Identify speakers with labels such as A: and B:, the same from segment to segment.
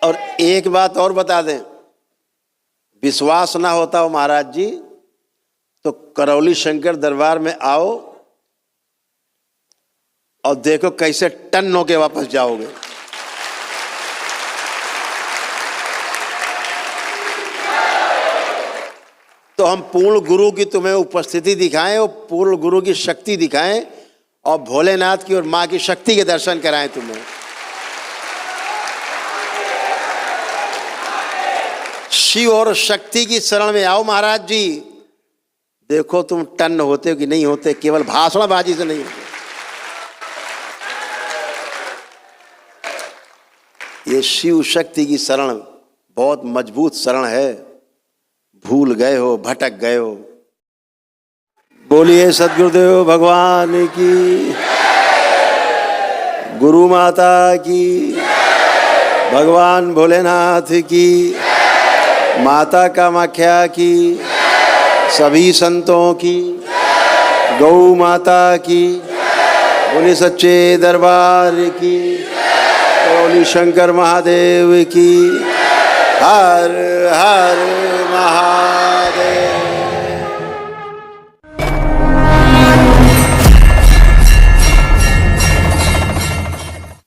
A: और एक बात और बता दें, विश्वास ना होता हो महाराज जी तो करौली शंकर दरबार में आओ और देखो कैसे टन होके वापस जाओगे। तो हम पूर्ण गुरु की तुम्हें उपस्थिति दिखाएं और पूर्ण गुरु की शक्ति दिखाएं और भोलेनाथ की और मां की शक्ति के दर्शन कराएं तुम्हें। शिव और शक्ति की शरण में आओ महाराज जी, देखो तुम टन होते हो कि नहीं होते, केवल भाषणबाजी से नहीं होते। ये शिव शक्ति की शरण बहुत मजबूत शरण है। भूल गए हो, भटक गए हो, बोलिए सद्गुरुदेव भगवान की, गुरु माता की, भगवान भोलेनाथ की, माता कामाख्या की, सभी संतों की, गौ माता की, बोले सच्चे दरबार की, बोले शंकर महादेव की। हर हर महादेव।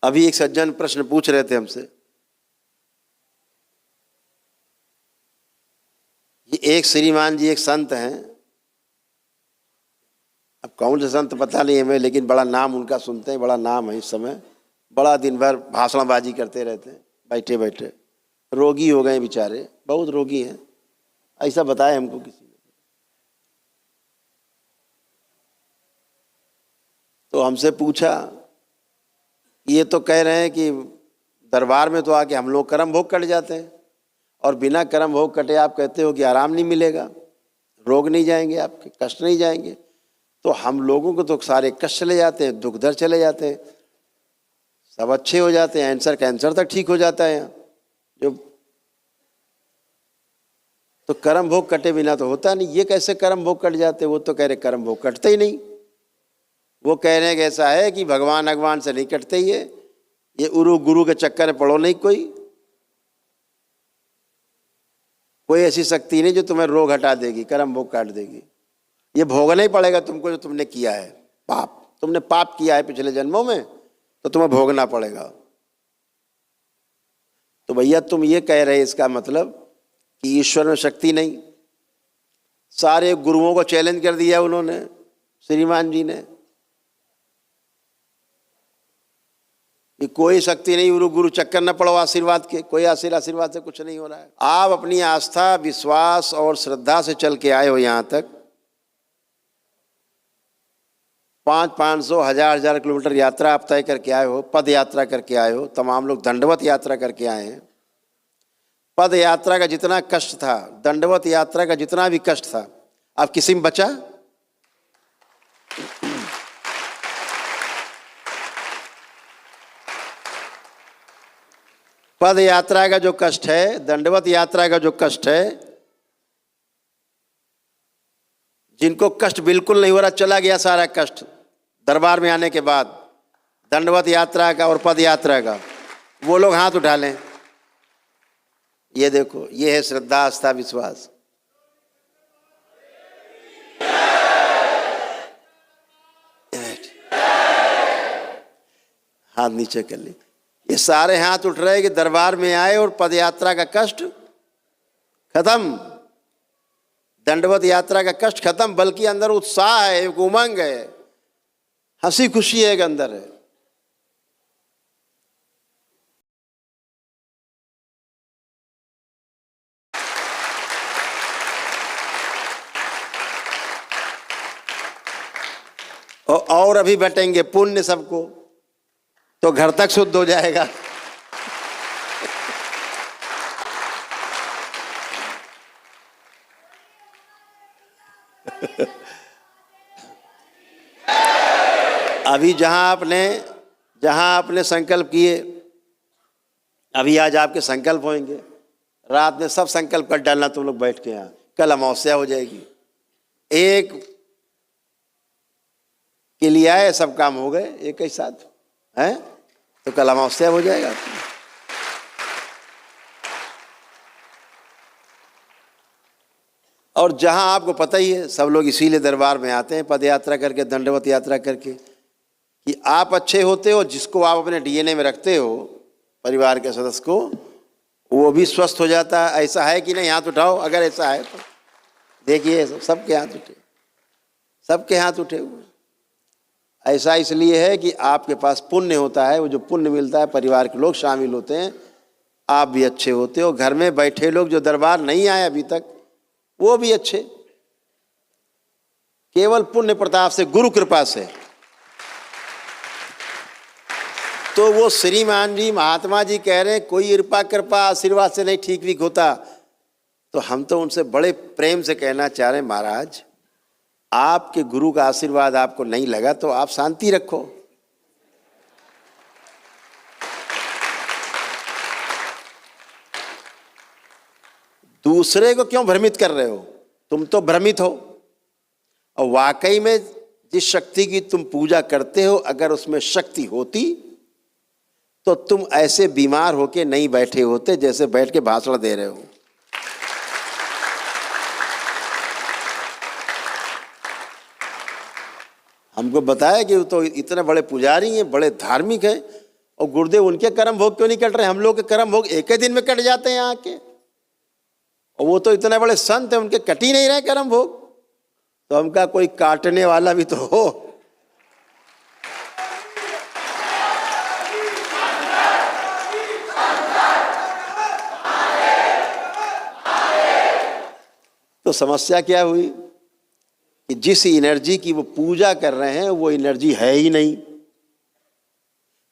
A: अभी एक सज्जन प्रश्न पूछ रहे थे हमसे, ये एक श्रीमान जी एक संत हैं, अब कौन से संत पता नहीं हमें, लेकिन बड़ा नाम उनका सुनते हैं, बड़ा नाम है इस समय। बड़ा दिन भर भाषणबाजी करते रहते हैं बैठे बैठे। रोगी हो गए बेचारे, बहुत रोगी हैं, ऐसा बताया हमको किसी ने। तो हमसे पूछा, ये तो कह रहे हैं कि दरबार में तो आके हम लोग कर्म भोग कट जाते हैं, और बिना कर्म भोग कटे आप कहते हो कि आराम नहीं मिलेगा, रोग नहीं जाएंगे आपके, कष्ट नहीं जाएंगे। तो हम लोगों को तो सारे कष्ट चले जाते हैं, दुख दर्द चले जाते हैं, सब अच्छे हो जाते हैं, कैंसर तक ठीक हो जाता है यहाँ जो। तो कर्म भोग कटे बिना तो होता नहीं। ये कैसे कर्म भोग कट जाते? वो तो कह रहे कर्म भोग कटते ही नहीं। वो कह रहे हैं कि ऐसा है कि भगवान भगवान से नहीं कटते ही है, ये उरु गुरु के चक्कर में पड़ो नहीं। कोई ऐसी शक्ति नहीं जो तुम्हें रोग हटा देगी, कर्म भोग काट देगी। ये भोगना ही पड़ेगा तुमको जो तुमने किया है पाप। तुमने पाप किया है पिछले जन्मों में तो तुम्हें भोगना पड़ेगा। तो भैया तुम ये कह रहे, इसका मतलब कि ईश्वर में शक्ति नहीं। सारे गुरुओं को चैलेंज कर दिया उन्होंने, श्रीमान जी ने, कि कोई शक्ति नहीं, गुरु चक्कर न पड़ो आशीर्वाद के, कोई आशीर्वाद से कुछ नहीं हो रहा है। आप अपनी आस्था, विश्वास और श्रद्धा से चल के आए हो यहाँ तक। 500, 1000 किलोमीटर यात्रा आप तय करके आए हो, पद यात्रा करके आए हो। तमाम लोग दंडवत यात्रा करके आए हैं। पद यात्रा का जितना कष्ट था, दंडवत यात्रा का जितना भी कष्ट था, अब किसी में बचा? पद यात्रा का जो कष्ट है, दंडवत यात्रा का जो कष्ट है, जिनको कष्ट बिल्कुल नहीं हो रहा, चला गया सारा कष्ट दरबार में आने के बाद, दंडवत यात्रा का और पद यात्रा का, वो लोग हाथ उठा लें। ये देखो, ये है श्रद्धा, आस्था, विश्वास। हाथ नीचे कर ले। ये सारे हाथ उठ रहे हैं कि दरबार में आए और पद यात्रा का कष्ट खत्म, दंडवत यात्रा का कष्ट खत्म, बल्कि अंदर उत्साह है, एक उमंग है, हंसी खुशी है, एक अंदर है। और अभी बटेंगे पुण्य सबको, तो घर तक शुद्ध हो जाएगा। अभी जहां आपने संकल्प किए, अभी आज आपके संकल्प होंगे। रात में सब संकल्प कर डालना तुम लोग बैठ के। यहाँ कल अमावस्या हो जाएगी, एक के लिए आए, सब काम हो गए एक ही साथ हैं, तो कल अमावस्या हो जाएगा। और जहां आपको पता ही है, सब लोग इसीलिए दरबार में आते हैं पद यात्रा करके, दंडवत यात्रा करके, कि आप अच्छे होते हो, जिसको आप अपने डीएनए में रखते हो, परिवार के सदस्य को, वो भी स्वस्थ हो जाता है। ऐसा है कि नहीं? हाथ उठाओ अगर ऐसा है तो। देखिए सबके हाथ उठे, सबके हाथ उठे हुए। ऐसा इसलिए है कि आपके पास पुण्य होता है, वो जो पुण्य मिलता है, परिवार के लोग शामिल होते हैं, आप भी अच्छे होते हो। घर में बैठे लोग जो दरबार नहीं आए अभी तक, वो भी अच्छे, केवल पुण्य प्रताप से, गुरु कृपा से। तो वो श्रीमान जी, महात्मा जी कह रहे हैं कोई कृपा आशीर्वाद से नहीं ठीक ठीक होता। तो हम तो उनसे बड़े प्रेम से कहना चाह रहे हैं, महाराज आपके गुरु का आशीर्वाद आपको नहीं लगा तो आप शांति रखो। दूसरे को क्यों भ्रमित कर रहे हो? तुम तो भ्रमित हो। और वाकई में जिस शक्ति की तुम पूजा करते हो, अगर उसमें शक्ति होती तो तुम ऐसे बीमार होके नहीं बैठे होते जैसे बैठ के भाषण दे रहे हो। हमको बताया कि वो तो इतने बड़े पुजारी हैं, बड़े धार्मिक हैं, और गुरुदेव उनके कर्म भोग क्यों नहीं कट रहे? हम लोग के कर्म भोग एक ही दिन में कट जाते हैं यहाँ के, और वो तो इतने बड़े संत हैं, उनके कट ही नहीं रहे कर्म भोग। तो हम कहा कोई काटने वाला भी तो हो। तो समस्या क्या हुई कि जिस एनर्जी की वो पूजा कर रहे हैं वो एनर्जी है ही नहीं।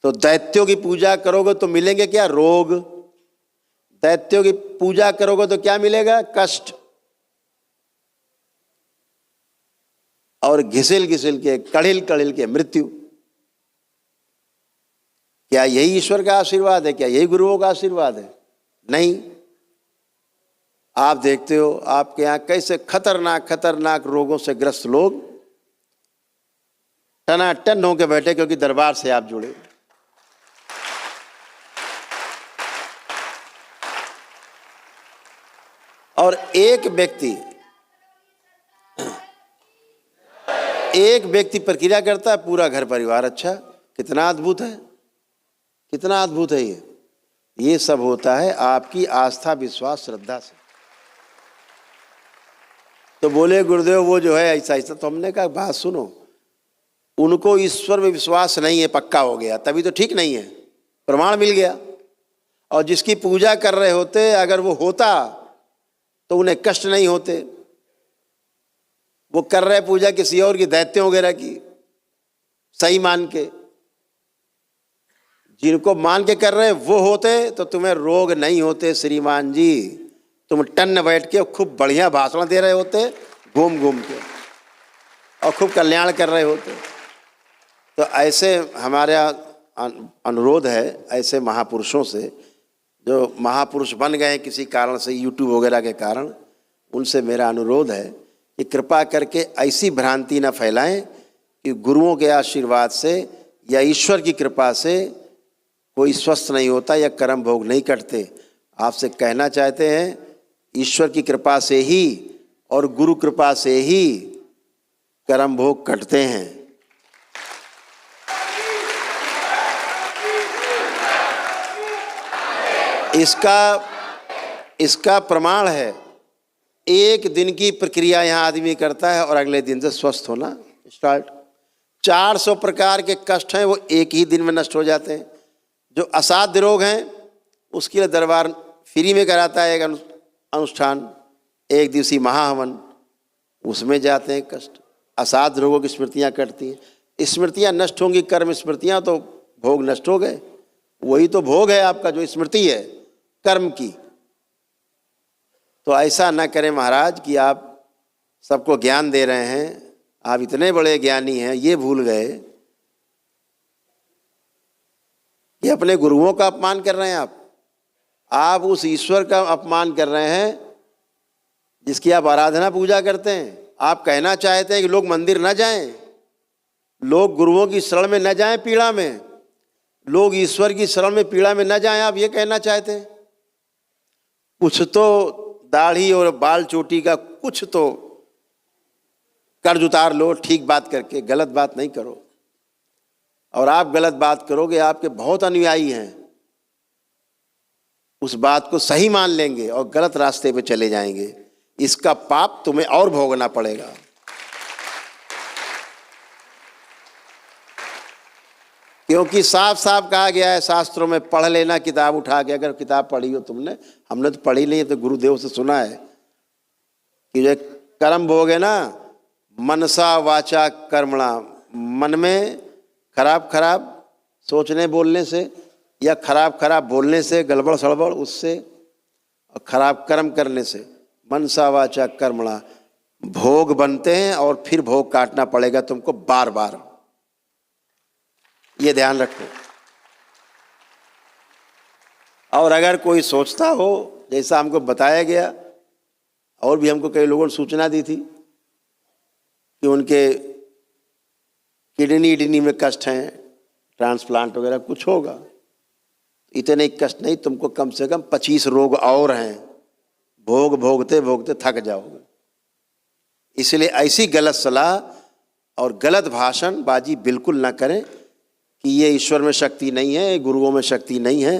A: तो दैत्यों की पूजा करोगे तो मिलेंगे क्या? रोग। दैत्यों की पूजा करोगे तो क्या मिलेगा? कष्ट। और घिसिल घिसिल के, कड़िल कड़िल के मृत्यु। क्या यही ईश्वर का आशीर्वाद है? क्या यही गुरुओं का आशीर्वाद है? नहीं। आप देखते हो आपके यहाँ कैसे खतरनाक खतरनाक रोगों से ग्रस्त लोग टनाटन होकर बैठे, क्योंकि दरबार से आप जुड़े। और एक व्यक्ति प्रक्रिया करता है, पूरा घर परिवार अच्छा। कितना अद्भुत है, कितना अद्भुत है ये सब होता है आपकी आस्था, विश्वास, श्रद्धा से। तो बोले गुरुदेव वो जो है ऐसा ऐसा। तो हमने कहा बात सुनो, उनको ईश्वर में विश्वास नहीं है, पक्का हो गया, तभी तो ठीक नहीं है, प्रमाण मिल गया। और जिसकी पूजा कर रहे होते, अगर वो होता तो उन्हें कष्ट नहीं होते। वो कर रहे पूजा किसी और की, दैत्यों वगैरह की, सही मान के। जिनको मान के कर रहे वो होते तो तुम्हें रोग नहीं होते श्रीमान जी। तुम टन बैठ के खूब बढ़िया भाषण दे रहे होते, घूम घूम के, और खूब कल्याण कर रहे होते। तो ऐसे हमारा अनुरोध है ऐसे महापुरुषों से, जो महापुरुष बन गए किसी कारण से, यूट्यूब वगैरह के कारण, उनसे मेरा अनुरोध है कि कृपा करके ऐसी भ्रांति न फैलाएं कि गुरुओं के आशीर्वाद से या ईश्वर की कृपा से कोई स्वस्थ नहीं होता या कर्म भोग नहीं कटते। आपसे कहना चाहते हैं ईश्वर की कृपा से ही और गुरु कृपा से ही कर्म भोग कटते हैं। इसका प्रमाण है, एक दिन की प्रक्रिया यहाँ आदमी करता है और अगले दिन से स्वस्थ होना स्टार्ट। 400 प्रकार के कष्ट हैं, वो एक ही दिन में नष्ट हो जाते हैं। जो असाध्य रोग हैं उसके लिए दरबार फ्री में कराता है एक अनुष्ठान, एक दिवसीय महाहवन, उसमें जाते हैं कष्ट। असाध्य रोगों की स्मृतियाँ कटती हैं। स्मृतियाँ नष्ट होंगी, कर्म स्मृतियाँ, तो भोग नष्ट हो गए। वही तो भोग है आपका, जो स्मृति है कर्म की। तो ऐसा न करें महाराज कि आप सबको ज्ञान दे रहे हैं, आप इतने बड़े ज्ञानी हैं, ये भूल गए कि अपने गुरुओं का अपमान कर रहे हैं। आप उस ईश्वर का अपमान कर रहे हैं जिसकी आप आराधना पूजा करते हैं। आप कहना चाहते हैं कि लोग मंदिर न जाएं, लोग गुरुओं की शरण में न जाएं पीड़ा में, लोग ईश्वर की शरण में पीड़ा में न जाएं, आप ये कहना चाहते हैं। कुछ तो दाढ़ी और बाल चोटी का कुछ तो कर्ज उतार लो, ठीक बात करके, गलत बात नहीं करो। और आप गलत बात करोगे, आपके बहुत अनुयायी हैं, उस बात को सही मान लेंगे और गलत रास्ते पे चले जाएंगे। इसका पाप तुम्हें और भोगना पड़ेगा। क्योंकि साफ साफ कहा गया है शास्त्रों में, पढ़ लेना किताब उठा के, अगर किताब पढ़ी हो तुमने, हमने तो पढ़ी नहीं है, तो गुरुदेव से सुना है कि जो कर्म भोग है ना, मनसा वाचा कर्मणा, मन में खराब खराब सोचने बोलने से या खराब खराब बोलने से, गड़बड़ सड़बड़ उससे, और खराब कर्म करने से, मनसा वाचा कर्मणा भोग बनते हैं और फिर भोग काटना पड़ेगा तुमको बार बार। ये ध्यान रखो। और अगर कोई सोचता हो, जैसा हमको बताया गया, और भी हमको कई लोगों ने सूचना दी थी कि उनके किडनी में कष्ट हैं, ट्रांसप्लांट वगैरह कुछ होगा, इतने कष्ट नहीं, तुमको कम से कम 25 रोग और हैं, भोग भोगते भोगते थक जाओगे। इसलिए ऐसी गलत सलाह और गलत भाषण बाजी बिल्कुल ना करें कि ये ईश्वर में शक्ति नहीं है, गुरुओं में शक्ति नहीं है,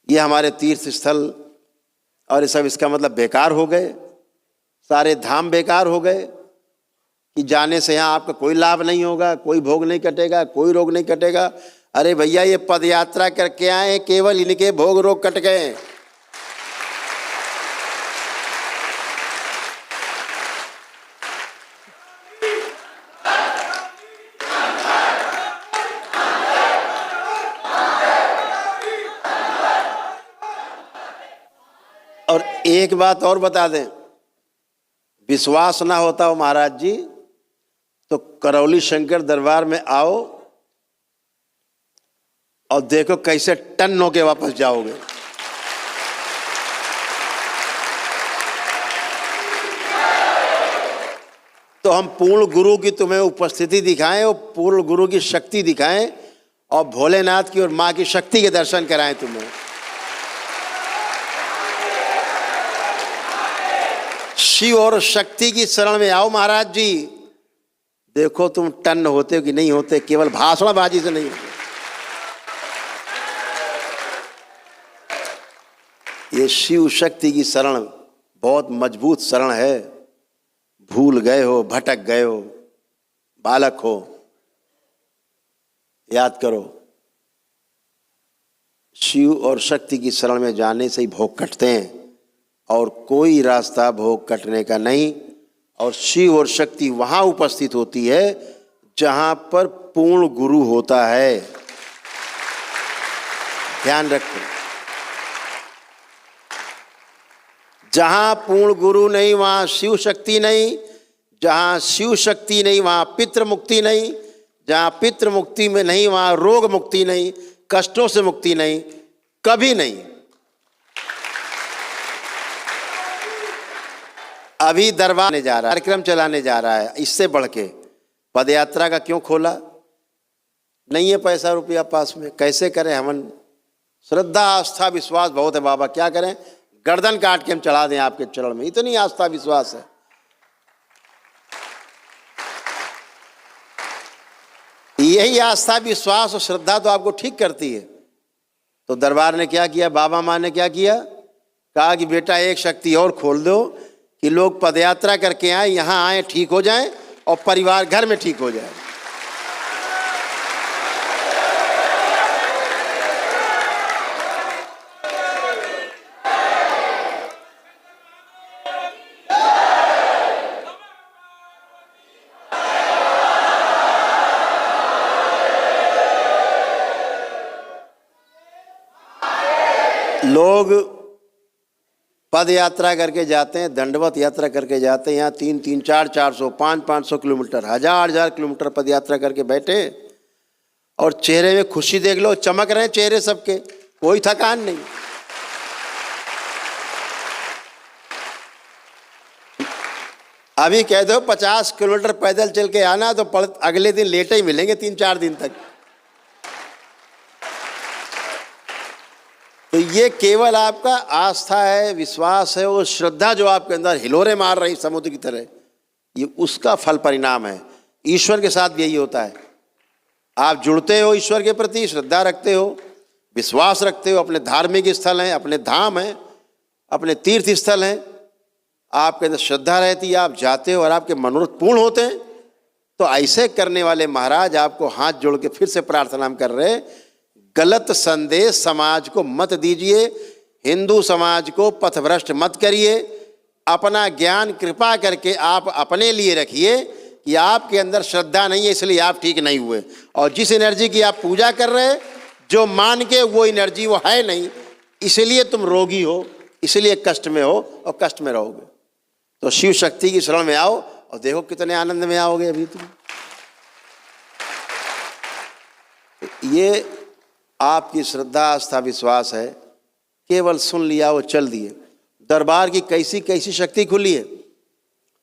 A: ये हमारे तीर्थ स्थल और ये सब, इसका मतलब बेकार हो गए, सारे धाम बेकार हो गए, कि जाने से यहाँ आपका कोई लाभ नहीं होगा, कोई भोग नहीं कटेगा, कोई रोग नहीं कटेगा। अरे भैया, ये पद यात्रा करके आए, केवल इनके भोग रोग कट गए। और एक बात और बता दें, विश्वास ना होता हो महाराज जी, तो करौली शंकर दरबार में आओ और देखो कैसे टन होके वापस जाओगे। तो हम पूर्ण गुरु की तुम्हें उपस्थिति दिखाएं और पूर्ण गुरु की शक्ति दिखाएं और भोलेनाथ की और मां की शक्ति के दर्शन कराएं तुम्हें। शिव और शक्ति की शरण में आओ महाराज जी, देखो तुम टन होते हो कि नहीं होते, केवल भाषणबाजी से नहीं होते। ये शिव शक्ति की शरण बहुत मजबूत शरण है। भूल गए हो, भटक गए हो, बालक हो, याद करो, शिव और शक्ति की शरण में जाने से ही भोग कटते हैं, और कोई रास्ता भोग कटने का नहीं। और शिव और शक्ति वहां उपस्थित होती है जहां पर पूर्ण गुरु होता है। ध्यान रखो, जहां पूर्ण गुरु नहीं वहां शिव शक्ति नहीं, जहां शिव शक्ति नहीं वहां पितृ मुक्ति नहीं, जहां पितृ मुक्ति में नहीं वहां रोग मुक्ति नहीं, कष्टों से मुक्ति नहीं, कभी नहीं। अभी दरबार ने जा रहा है, कार्यक्रम चलाने जा रहा है, इससे बढ़ के पदयात्रा का क्यों खोला? नहीं है पैसा रुपया पास में, कैसे करें हमन? श्रद्धा आस्था विश्वास बहुत है बाबा, क्या करें? गर्दन काट के हम चढ़ा दें आपके चरण में, इतनी आस्था विश्वास है। यही आस्था विश्वास और श्रद्धा तो आपको ठीक करती है। तो दरबार ने क्या किया, बाबा माँ ने क्या किया? कहा कि बेटा एक शक्ति और खोल दो कि लोग पदयात्रा करके आए, यहाँ आए, ठीक हो जाएं और परिवार घर में ठीक हो जाए। लोग पद यात्रा करके जाते हैं, दंडवत यात्रा करके जाते हैं, यहाँ 300, 400, 500 किलोमीटर, 1000 किलोमीटर पद यात्रा करके बैठे, और चेहरे में खुशी देख लो, चमक रहे हैं चेहरे सबके, कोई थकान नहीं। अभी कह दो 50 किलोमीटर पैदल चल के आना, तो अगले दिन लेटे ही मिलेंगे 3-4 दिन तक। तो ये केवल आपका आस्था है, विश्वास है, वो श्रद्धा जो आपके अंदर हिलोरे मार रही समुद्र की तरह, ये उसका फल परिणाम है। ईश्वर के साथ भी यही होता है। आप जुड़ते हो ईश्वर के प्रति, श्रद्धा रखते हो, विश्वास रखते हो, अपने धार्मिक स्थल हैं, अपने धाम हैं, अपने तीर्थ स्थल हैं, आपके अंदर श्रद्धा रहती है, आप जाते हो और आपके मनोरथ पूर्ण होते हैं। तो ऐसे करने वाले महाराज आपको हाथ जोड़ के फिर से प्रार्थना हम कर रहे हैं, गलत संदेश समाज को मत दीजिए, हिंदू समाज को पथभ्रष्ट मत करिए। अपना ज्ञान कृपा करके आप अपने लिए रखिए कि आपके अंदर श्रद्धा नहीं है इसलिए आप ठीक नहीं हुए, और जिस एनर्जी की आप पूजा कर रहे हैं, जो मान के वो एनर्जी वो है नहीं, इसलिए तुम रोगी हो, इसलिए कष्ट में हो और कष्ट में रहोगे। तो शिव शक्ति की शरण में आओ और देखो कितने आनंद में आओगे अभी तुम। ये आपकी श्रद्धा आस्था विश्वास है, केवल सुन लिया वो चल दिए। दरबार की कैसी कैसी शक्ति खुली है,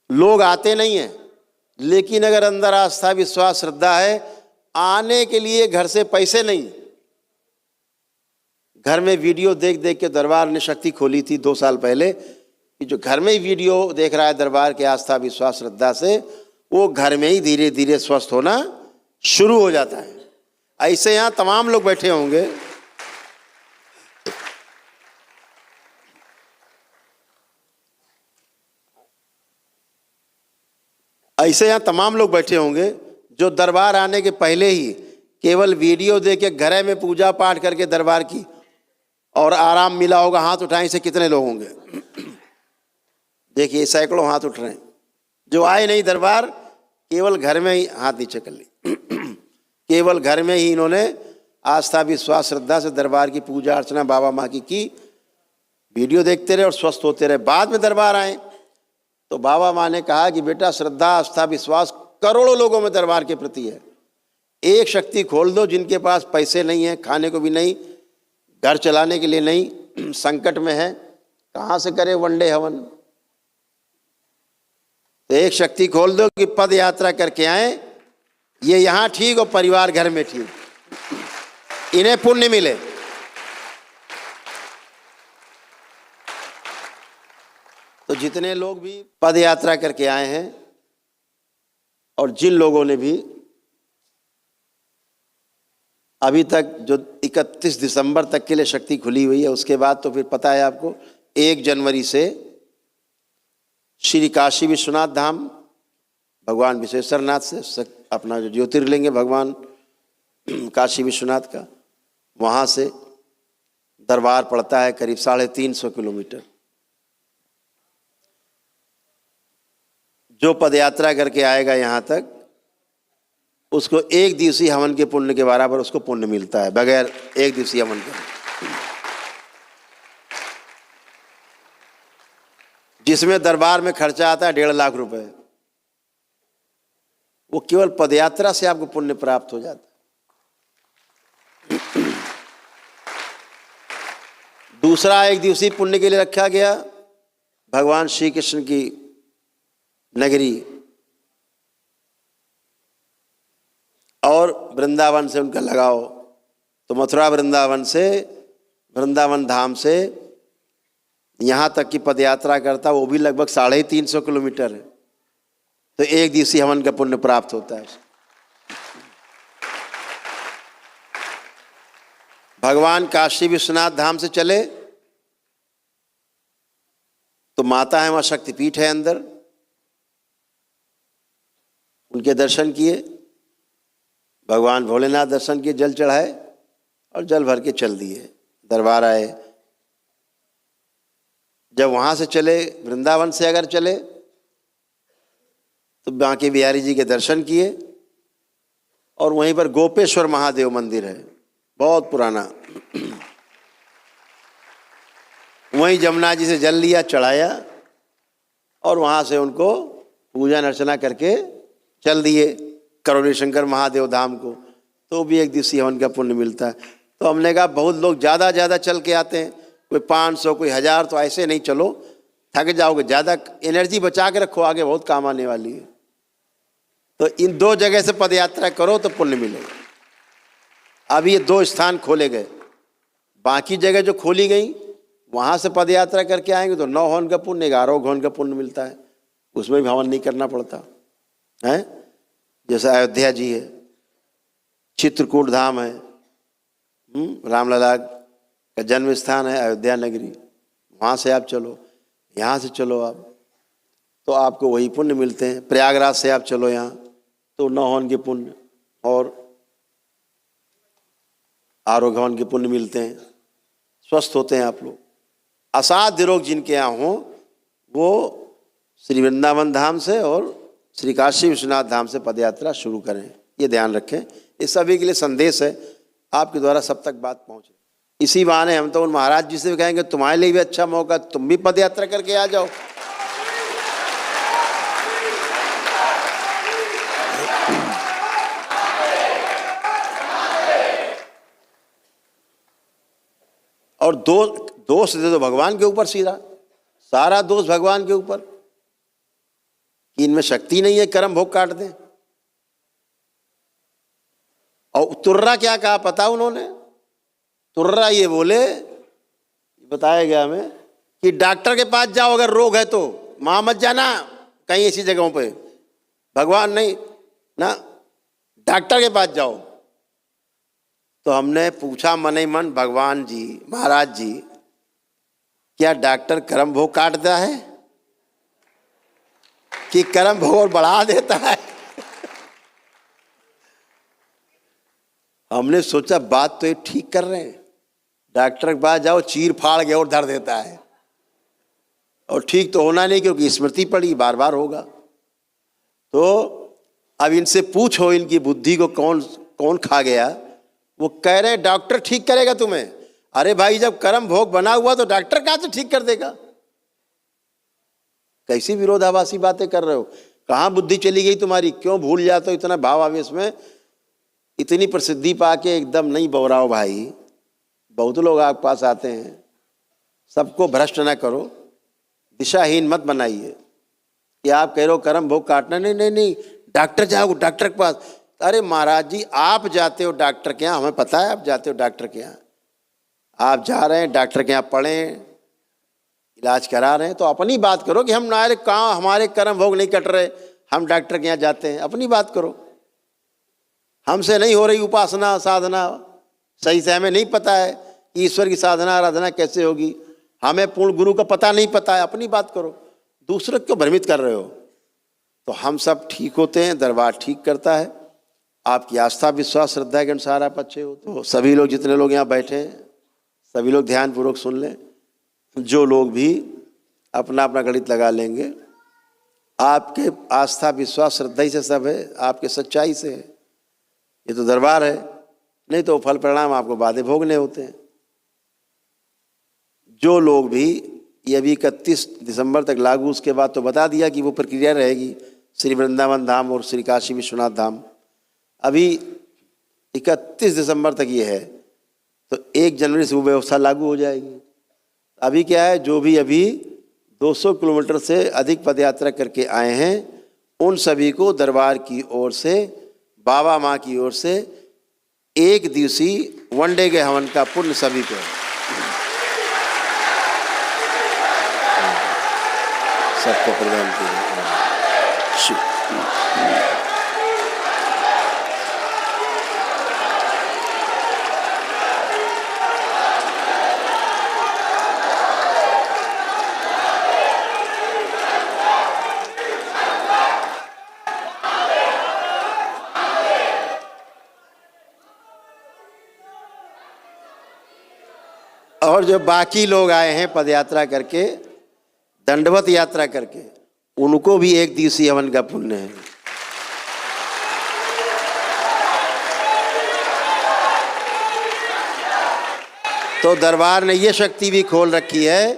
A: लोग आते नहीं हैं, लेकिन अगर अंदर आस्था विश्वास श्रद्धा है, आने के लिए घर से पैसे नहीं। घर में वीडियो देख देख के दरबार ने शक्ति खोली थी 2 साल पहले, कि जो घर में ही वीडियो देख रहा है दरबार के आस्था विश्वास श्रद्धा से, वो घर में ही धीरे धीरे स्वस्थ होना शुरू हो जाता है। ऐसे यहाँ तमाम लोग बैठे होंगे, ऐसे यहाँ तमाम लोग बैठे होंगे जो दरबार आने के पहले ही केवल वीडियो देख के घर में पूजा पाठ करके दरबार की और आराम मिला होगा। हाथ उठाएं, से कितने लोग होंगे? देखिए सैकड़ों हाथ उठ रहे हैं। जो आए नहीं दरबार, केवल घर में ही हाथ नीचे कर ली। केवल घर में ही इन्होंने आस्था विश्वास श्रद्धा से दरबार की पूजा अर्चना बाबा माँ की वीडियो देखते रहे और स्वस्थ होते रहे। बाद में दरबार आए तो बाबा माँ ने कहा कि बेटा श्रद्धा आस्था विश्वास करोड़ों लोगों में दरबार के प्रति है, एक शक्ति खोल दो जिनके पास पैसे नहीं है, खाने को भी नहीं, घर चलाने के लिए नहीं, संकट में है, कहाँ से करे वनडे हवन। तो एक शक्ति खोल दो कि पद यात्रा करके आए, ये यहाँ ठीक और परिवार घर में ठीक, इन्हें पुण्य मिले। तो जितने लोग भी पद यात्रा करके आए हैं और जिन लोगों ने भी अभी तक जो 31 दिसंबर तक के लिए शक्ति खुली हुई है, उसके बाद तो फिर पता है आपको 1 जनवरी से श्री काशी विश्वनाथ धाम भगवान विश्वेश्वरनाथ से अपना जो ज्योतिर्लिंग है भगवान काशी विश्वनाथ का, वहाँ से दरबार पड़ता है करीब 350 किलोमीटर। जो पदयात्रा करके आएगा यहाँ तक, उसको 1 दिवसीय हवन के पुण्य के बराबर उसको पुण्य मिलता है, बगैर 1 दिवसीय हवन के। जिसमें दरबार में खर्चा आता है 1.5 लाख रुपए, वो केवल पदयात्रा से आपको पुण्य प्राप्त हो जाता है। दूसरा 1 दिवसीय पुण्य के लिए रखा गया भगवान श्री कृष्ण की नगरी और वृंदावन से उनका लगाओ। तो मथुरा वृंदावन से, वृंदावन धाम से यहाँ तक की पदयात्रा करता, वो भी लगभग 350 किलोमीटर है। तो 1 दिवसीय हवन का पुण्य प्राप्त होता है। भगवान काशी विश्वनाथ धाम से चले तो माता है, वहाँ शक्तिपीठ है अंदर, उनके दर्शन किए, भगवान भोलेनाथ दर्शन किए, जल चढ़ाए और जल भर के चल दिए, दरबार आए। जब वहाँ से चले, वृंदावन से अगर चले तो बांके बिहारी जी के दर्शन किए और वहीं पर गोपेश्वर महादेव मंदिर है, बहुत पुराना। वहीं जमुना जी से जल लिया, चढ़ाया और वहाँ से उनको पूजन अर्चना करके चल दिए करोड़ी शंकर महादेव धाम को। तो भी 1 दिवसीय हवन का पुण्य मिलता है। तो हमने कहा बहुत लोग ज़्यादा चल के आते हैं, कोई 500 कोई 1000, तो ऐसे नहीं चलो, थक जाओगे। ज़्यादा एनर्जी बचा के रखो, आगे बहुत काम आने वाली है। तो इन 2 जगह से पदयात्रा करो तो पुण्य मिलेगा। अब ये 2 स्थान खोले गए, बाकी जगह जो खोली गई वहाँ से पद यात्रा करके आएंगे तो 9 हवन का पुण्य, 11 हवन का पुण्य मिलता है, उसमें भी हवन नहीं करना पड़ता है। जैसे अयोध्या जी है, चित्रकूट धाम है, रामलला का जन्म स्थान है अयोध्या नगरी, वहाँ से आप चलो, यहाँ से चलो आप तो आपको वही पुण्य मिलते हैं। प्रयागराज से आप चलो यहाँ तो 9 हवन के पुण्य और आरोग्य हवन के पुण्य मिलते हैं, स्वस्थ होते हैं आप लोग। असाध्य रोग जिनके यहाँ हो वो श्री वृंदावन धाम से और श्री काशी विश्वनाथ धाम से पदयात्रा शुरू करें, ये ध्यान रखें। इस सभी के लिए संदेश है, आपके द्वारा सब तक बात पहुँचे। इसी बहाने हम तो उन महाराज जी से भी कहेंगे तुम्हारे लिए भी अच्छा मौका, तुम भी पदयात्रा करके आ जाओ। और दोष दे दो भगवान के ऊपर, सीधा सारा दोष भगवान के ऊपर कि इनमें शक्ति नहीं है, कर्म भोग काट दें। और तुर्रा क्या कहा पता उन्होंने? तुर्रा ये बोले, बताया गया हमें कि डॉक्टर के पास जाओ अगर रोग है तो, वहां मत जाना कहीं ऐसी जगहों पे, भगवान नहीं ना, डॉक्टर के पास जाओ। तो हमने पूछा मन ही मन, भगवान जी महाराज जी क्या डॉक्टर कर्म भोग काटता है कि कर्म भोग और बढ़ा देता है? हमने सोचा बात तो ये ठीक कर रहे हैं, डॉक्टर के पास जाओ चीर फाड़ के और धर देता है, और ठीक तो होना नहीं क्योंकि स्मृति पड़ी बार बार होगा। तो अब इनसे पूछो इनकी बुद्धि को कौन कौन खा गया। वो कह रहे हैं डॉक्टर ठीक करेगा तुम्हें। अरे भाई जब कर्म भोग बना हुआ तो डॉक्टर कहाँ से ठीक कर देगा? कैसी विरोधाभासी बातें कर रहे हो? कहाँ बुद्धि चली गई तुम्हारी? क्यों भूल जाते हो इतना भाव आवेश में? इतनी प्रसिद्धि पाके एकदम नहीं बौराओ भाई। बहुत लोग आपके पास आते हैं, सबको भ्रष्ट ना करो, दिशाहीन मत बनाइए कि आप कह रहे हो कर्म भोग काटना। नहीं नहीं नहीं, डॉक्टर जाओ डॉक्टर के पास। अरे महाराज जी आप जाते हो डॉक्टर के यहाँ, हमें पता है आप जाते हो डॉक्टर के यहाँ, आप जा रहे हैं डॉक्टर के यहाँ, पढ़ें इलाज करा रहे हैं तो अपनी बात करो कि हम नारे कहाँ हमारे कर्म भोग नहीं कट रहे, हम डॉक्टर के यहाँ जाते हैं। अपनी बात करो, हमसे नहीं हो रही उपासना साधना सही से, हमें नहीं पता है कि ईश्वर की साधना आराधना कैसे होगी, हमें पूर्ण गुरु का पता नहीं पता है। अपनी बात करो, दूसरे को भ्रमित कर रहे हो। तो हम सब ठीक होते हैं, दरबार ठीक करता है। आपकी आस्था विश्वास श्रद्धा के अनुसार आप अच्छे हो। तो सभी लोग जितने लोग यहाँ बैठे हैं सभी लोग ध्यानपूर्वक सुन लें। जो लोग भी अपना अपना गणित लगा लेंगे, आपके आस्था विश्वास श्रद्धा ही से सब है, आपके सच्चाई से है। ये तो दरबार है, नहीं तो फल परिणाम आपको बाधे भोगने होते हैं। जो लोग भी, ये अभी 31 दिसंबर तक लागू, उसके बाद तो बता दिया कि वो प्रक्रिया रहेगी श्री वृंदावन धाम और श्री काशी विश्वनाथ धाम। अभी 31 दिसंबर तक ये है, तो 1 जनवरी से वो व्यवस्था लागू हो जाएगी। अभी क्या है, जो भी अभी 200 किलोमीटर से अधिक पदयात्रा करके आए हैं उन सभी को दरबार की ओर से, बाबा माँ की ओर से 1 दिवसीय वनडे के हवन का पुण्य सभी को सबको प्रदान किया। और जो बाकी लोग आए हैं पदयात्रा करके, दंडवत यात्रा करके, उनको भी 1 दिवसीय हवन का पुण्य है। तो दरबार ने ये शक्ति भी खोल रखी है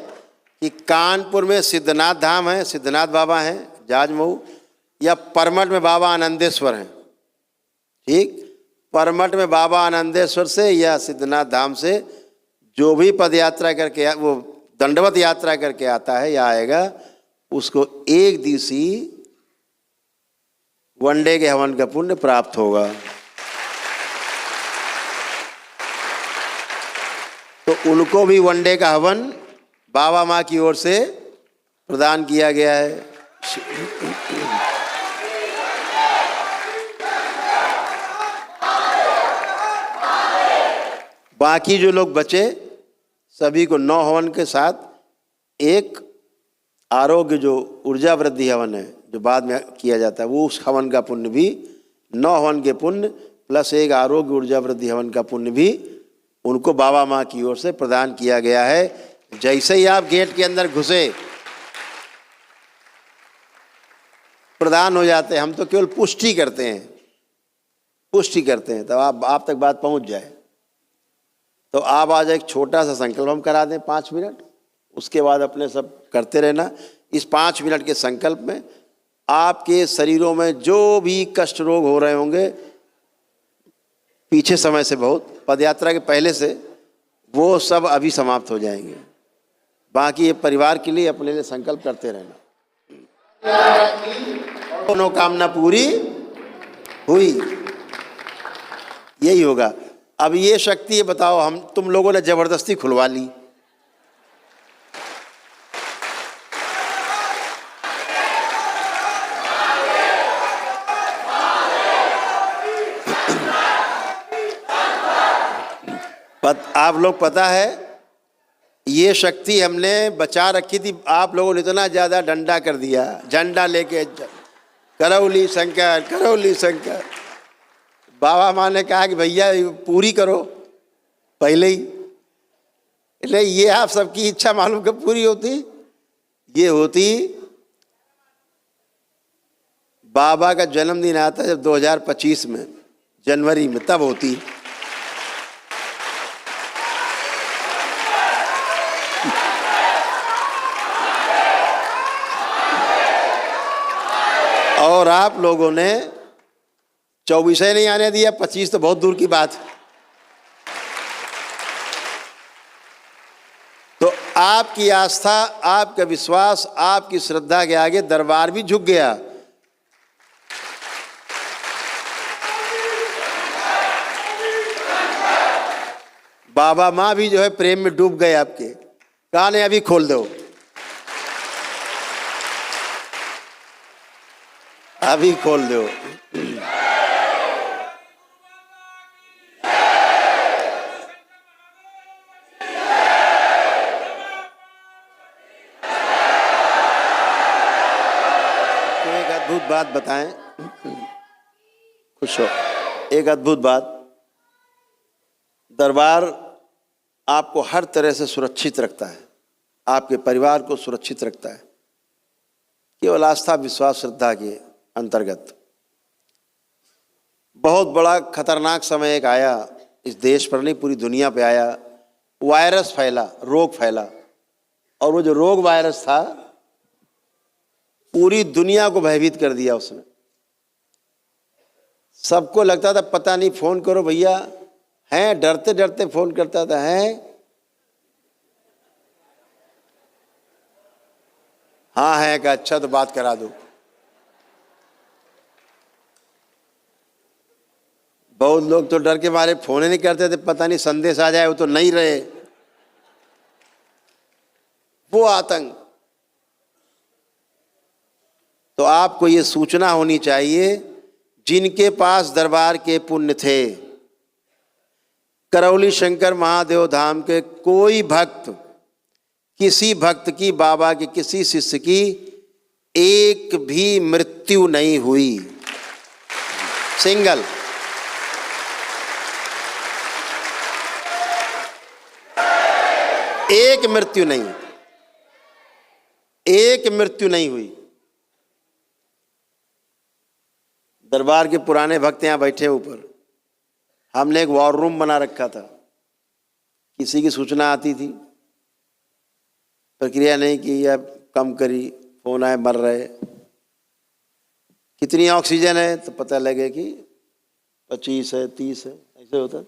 A: कि कानपुर में सिद्धनाथ धाम है, सिद्धनाथ बाबा हैं जाजमऊ, या परमठ में बाबा आनंदेश्वर हैं। ठीक, परमठ में बाबा आनंदेश्वर से या सिद्धनाथ धाम से जो भी पदयात्रा करके वो दंडवत यात्रा करके आता है या आएगा, उसको 1 दिवसीय वनडे के हवन का पुण्य प्राप्त होगा। तो उनको भी वनडे का हवन बाबा माँ की ओर से प्रदान किया गया है। बाकी जो लोग बचे सभी को 9 हवन के साथ एक आरोग्य जो ऊर्जा वृद्धि हवन है जो बाद में किया जाता है, वो उस हवन का पुण्य भी 9 हवन के पुण्य प्लस एक आरोग्य ऊर्जा वृद्धि हवन का पुण्य भी उनको बाबा माँ की ओर से प्रदान किया गया है। जैसे ही आप गेट के अंदर घुसे प्रदान हो जाते हैं। हम तो केवल पुष्टि करते हैं, पुष्टि करते हैं तब आप तक बात पहुंच जाए। तो आप आज एक छोटा सा संकल्प हम करा दें 5 मिनट, उसके बाद अपने सब करते रहना। इस 5 मिनट के संकल्प में आपके शरीरों में जो भी कष्ट रोग हो रहे होंगे पीछे समय से, बहुत पदयात्रा के पहले से, वो सब अभी समाप्त हो जाएंगे। बाकी ये परिवार के लिए अपने लिए संकल्प करते रहना। मनोकामना पूरी हुई, यही होगा। अब ये शक्ति ये बताओ, हम तुम लोगों ने जबरदस्ती खुलवा ली, आप लोग पता है ये शक्ति हमने बचा रखी थी। आप लोगों ने इतना ज़्यादा डंडा कर दिया, झंडा लेके करौली शंकर, करौली शंकर। बाबा माँ ने कहा कि भैया पूरी करो पहले ही। इसलिए ये आप सबकी इच्छा मालूम कब पूरी होती? ये होती बाबा का जन्मदिन आता जब 2025 में जनवरी में, तब होती। और आप लोगों ने 24 नहीं आने दिया, 25 तो बहुत दूर की बात है। तो आपकी आस्था, आपका विश्वास, आपकी श्रद्धा के आगे दरबार भी झुक गया। बाबा माँ भी जो है प्रेम में डूब गए आपके। कहा नहीं अभी खोल दो, अभी खोल दो। तो एक अद्भुत बात बताएं, खुश हो। एक अद्भुत बात, दरबार आपको हर तरह से सुरक्षित रखता है, आपके परिवार को सुरक्षित रखता है, केवल आस्था विश्वास श्रद्धा के अंतर्गत। बहुत बड़ा खतरनाक समय एक आया, इस देश पर नहीं पूरी दुनिया पे आया। वायरस फैला, रोग फैला, और वो जो रोग वायरस था पूरी दुनिया को भयभीत कर दिया उसने। सबको लगता था पता नहीं, फोन करो भैया, हैं डरते डरते फोन करता था, हैं हाँ है का अच्छा तो बात करा दो। बहुत लोग तो डर के मारे फोन ही नहीं करते थे, पता नहीं संदेश आ जाए, वो तो नहीं रहे, वो आतंक। तो आपको ये सूचना होनी चाहिए, जिनके पास दरबार के पुण्य थे, करौली शंकर महादेव धाम के कोई भक्त, किसी भक्त की, बाबा के किसी शिष्य की एक भी मृत्यु नहीं हुई, सिंगल। एक मृत्यु नहीं, एक मृत्यु नहीं हुई। दरबार के पुराने भक्त यहां बैठे ऊपर, हमने एक वॉर रूम बना रखा था। किसी की सूचना आती थी, प्रक्रिया नहीं की या कम करी, फोन आए मर रहे, कितनी ऑक्सीजन है तो पता लगे कि 25 है 30 है, ऐसे होता था।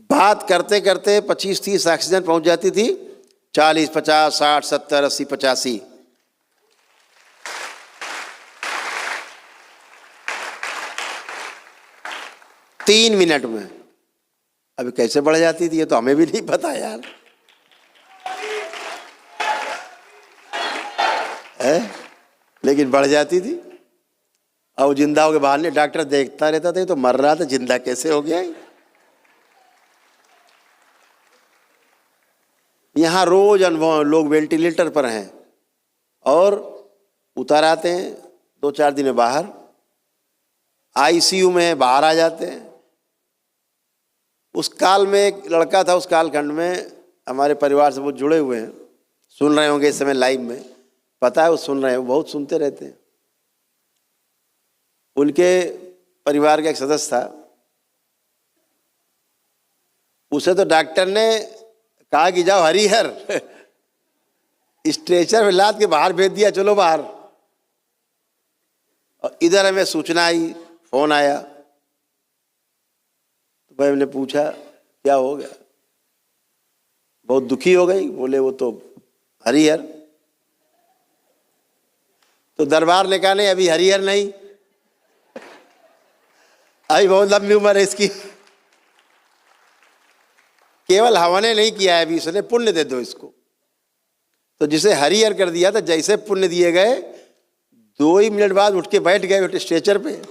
A: बात करते करते 25-30 ऑक्सीजन पहुंच जाती थी, 40 50 60 70 80 85। तीन मिनट में अभी कैसे बढ़ जाती थी ये तो हमें भी नहीं पता यार, है? लेकिन बढ़ जाती थी। और वो जिंदा होके बाहर नहीं, डॉक्टर देखता रहता था, तो मर रहा था, जिंदा कैसे हो गया? यहाँ रोज अनुभव, लोग वेंटिलेटर पर हैं और उतर आते हैं, 2-4 दिन में बाहर, आईसीयू में बाहर आ जाते हैं। उस काल में एक लड़का था, उस कालखंड में हमारे परिवार से वो जुड़े हुए हैं, सुन रहे होंगे इस समय लाइव में, पता है वो सुन रहे हैं, वो बहुत सुनते रहते हैं। उनके परिवार का एक सदस्य था, उसे तो डॉक्टर ने कहा कि जाओ हरिहर, स्ट्रेचर में लाद के बाहर भेज दिया, चलो बाहर। और इधर हमें सूचना आई, फोन आया, तो भाई हमने पूछा क्या हो गया, बहुत दुखी हो गई। बोले वो तो हरिहर। तो दरबार ने कहा नहीं, अभी हरिहर नहीं, अभी बहुत लंबी उम्र है इसकी, केवल हवा ने नहीं किया है, अभी इसने पुण्य दे दो इसको। तो जिसे हरिहर कर दिया था, जैसे पुण्य दिए गए, 2 ही मिनट बाद उठ के बैठ गए स्ट्रेचर पे।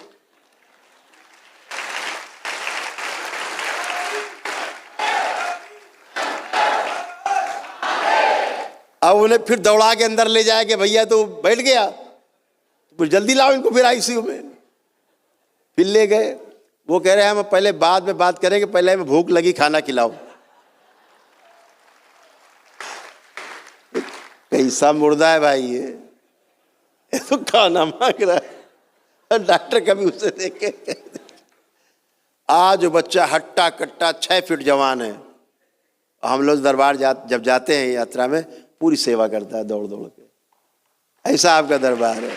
A: अब उन्हें फिर दौड़ा के अंदर ले जाए कि भैया तो बैठ गया, तो जल्दी लाओ इनको फिर आईसीयू में। फिर ले गए, वो कह रहे हैं हम पहले बाद में बात करेंगे, पहले हमें भूख लगी, खाना खिलाओ। कैसा मुर्दा है भाई ये तो खाना मांग रहा है, डॉक्टर कभी उसे देखे। आज बच्चा हट्टा कट्टा 6 फीट जवान है, हम लोग दरबार जब जाते हैं यात्रा में, पूरी सेवा करता है दौड़ दौड़ के। ऐसा आपका दरबार है।